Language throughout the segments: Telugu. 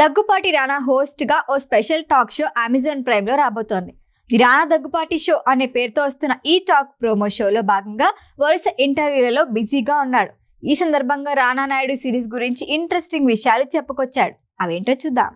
దగ్గుపాటి రానా హోస్ట్ గా ఓ special talk show Amazon Prime లో రాబోతోంది. ది రానా దగ్గుపాటి షో అనే పేరుతో వస్తున్న ఈ టాక్ ప్రోమో షోలో భాగంగా వరుస ఇంటర్వ్యూలలో బిజీగా ఉన్నాడు. ఈ సందర్భంగా రానా నాయుడు సిరీస్ గురించి ఇంట్రెస్టింగ్ విషయాలు చెప్పుకొచ్చాడు. అవేంటో చూద్దాం.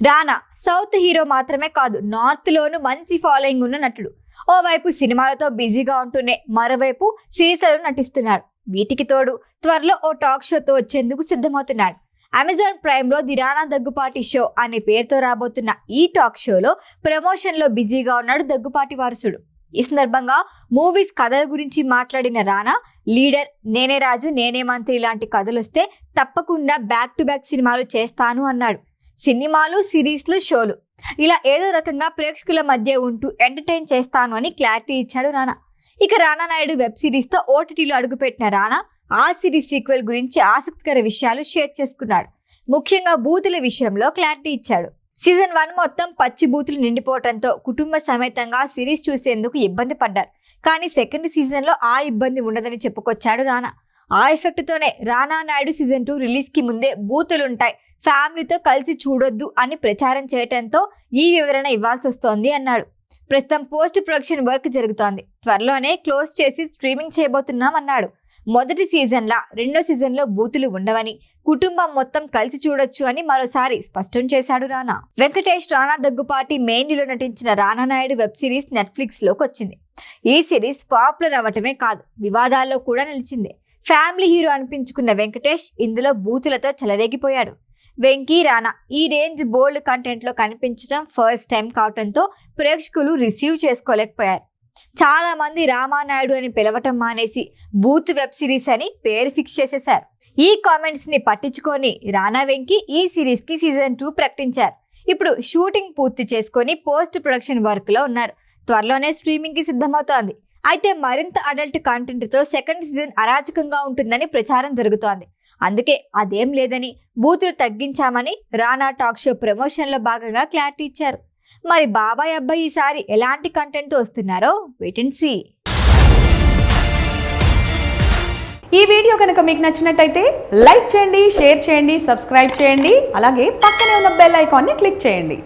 రానా సౌత్ హీరో మాత్రమే కాదు, నార్త్ లోను మంచి ఫాలోయింగ్ ఉన్న నటుడు. ఓవైపు సినిమాలతో బిజీగా ఉంటూనే మరోవైపు సిరీస్లలో నటిస్తున్నాడు. వీటికి తోడు త్వరలో ఓ టాక్ షోతో వచ్చేందుకు సిద్ధమవుతున్నాడు. అమెజాన్ ప్రైమ్ లో ది రానా దగ్గుపాటి షో అనే పేరుతో రాబోతున్న ఈ టాక్ షోలో ప్రమోషన్ లో బిజీగా ఉన్నాడు దగ్గుపాటి వారసుడు. ఈ సందర్భంగా మూవీస్ కథల గురించి మాట్లాడిన రానా, లీడర్, నేనే రాజు నేనే మంత్రి లాంటి కథలు వస్తే తప్పకుండా బ్యాక్ టు బ్యాక్ సినిమాలు చేస్తాను అన్నాడు. సినిమాలు, సిరీస్లు, షోలు ఇలా ఏదో రకంగా ప్రేక్షకుల మధ్య ఉంటూ ఎంటర్టైన్ చేస్తాను అని క్లారిటీ ఇచ్చాడు రానా. ఇక రానా నాయుడు వెబ్ సిరీస్ తో ఓటీటీలో అడుగుపెట్టిన రానా ఆ సిరీస్ సీక్వెల్ గురించి ఆసక్తికర విషయాలు షేర్ చేసుకున్నాడు. ముఖ్యంగా బూతుల విషయంలో క్లారిటీ ఇచ్చాడు. సీజన్ 1 మొత్తం పచ్చి బూతులు నిండిపోవడంతో కుటుంబ సమేతంగా సిరీస్ చూసేందుకు ఇబ్బంది పడ్డారు. కానీ సెకండ్ సీజన్ లో ఆ ఇబ్బంది ఉండదని చెప్పుకొచ్చాడు రానా. ఆ ఎఫెక్ట్ తోనే రానా నాయుడు సీజన్ 2 రిలీజ్ కి ముందే బూతులుంటాయి, ఫ్యామిలీతో కలిసి చూడొద్దు అని ప్రచారం చేయడంతో ఈ వివరణ ఇవ్వాల్సి వస్తోంది అన్నాడు. ప్రస్తుతం పోస్ట్ ప్రొడక్షన్ వర్క్ జరుగుతోంది. త్వరలోనే క్లోజ్ చేసి స్ట్రీమింగ్ చేయబోతున్నాం అన్నాడు. మొదటి సీజన్లా రెండో సీజన్ లో బూతులు ఉండవని, కుటుంబం మొత్తం కలిసి చూడొచ్చు అని మరోసారి స్పష్టం చేశాడు రానా. వెంకటేష్, రానా దగ్గుపాటి మెయిన్లో నటించిన రానా నాయుడు వెబ్ సిరీస్ నెట్ఫ్లిక్స్ లోకి వచ్చింది. ఈ సిరీస్ పాపులర్ అవ్వటమే కాదు, వివాదాల్లో కూడా నిలిచింది. ఫ్యామిలీ హీరో అనిపించుకున్న వెంకటేష్ ఇందులో బూతులతో చెలరేగిపోయాడు. వెంకీ, రానా ఈ రేంజ్ బోల్డ్ కంటెంట్ లో కనిపించడం ఫస్ట్ టైం కావడంతో ప్రేక్షకులు రిసీవ్ చేసుకోలేకపోయారు. చాలా మంది రామానాయుడు అని పిలవటం మానేసి బూత్ వెబ్ సిరీస్ అని పేరు ఫిక్స్ చేసేశారు. ఈ కామెంట్స్ ని పట్టించుకొని రానా, వెంకీ ఈ సిరీస్ కి సీజన్ 2 ప్రకటించారు. ఇప్పుడు షూటింగ్ పూర్తి చేసుకొని పోస్ట్ ప్రొడక్షన్ వర్క్ లో ఉన్నారు. త్వరలోనే స్ట్రీమింగ్ కి సిద్ధమవుతోంది. అయితే మరింత అడల్ట్ కంటెంట్ తో సెకండ్ సీజన్ అరాచకంగా ఉంటుందని ప్రచారం జరుగుతోంది. అందుకే అదేం లేదని, బూతులు తగ్గించామని రానా టాక్ షో ప్రమోషన్ లో భాగంగా క్లారిటీ ఇచ్చారు. మరి బాబాయ్ అబ్బాయి ఈసారి ఎలాంటి కంటెంట్ తో వస్తున్నారో వెయిట్ అండ్ సీ. ఈ వీడియో కనుక మీకు నచ్చినట్టయితే లైక్ చేయండి, షేర్ చేయండి, సబ్స్క్రైబ్ చేయండి. అలాగే పక్కనే ఉన్న బెల్ ఐకాన్ని క్లిక్ చేయండి.